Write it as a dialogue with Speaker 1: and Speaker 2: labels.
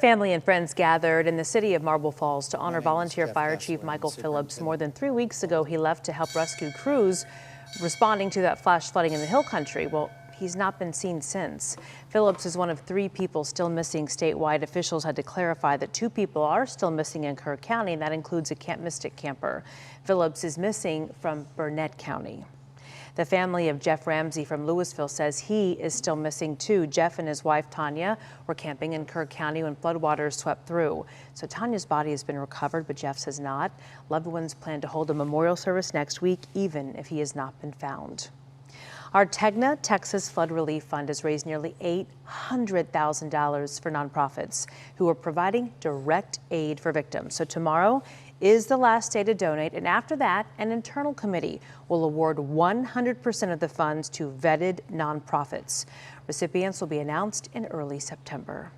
Speaker 1: Family and friends gathered in the city of Marble Falls to honor volunteer fire chief Michael Phillips. More than 3 weeks ago, he left to help rescue crews responding to that flash flooding in the Hill Country. Well, he's not been seen since. Phillips is one of 3 people still missing statewide. Officials had to clarify that 2 people are still missing in Kerr County, and that includes a Camp Mystic camper. Phillips is missing from Burnett County. The family of Jeff Ramsey from Louisville says he is still missing too. Jeff and his wife Tanya were camping in Kerr County when floodwaters swept through. So Tanya's body has been recovered, but Jeff's has not. Loved ones plan to hold a memorial service next week, even if he has not been found. Our Tegna, Texas Flood Relief Fund has raised nearly $800,000 for nonprofits who are providing direct aid for victims. So tomorrow is the last day to donate, and after that, an internal committee will award 100% of the funds to vetted nonprofits. Recipients will be announced in early September.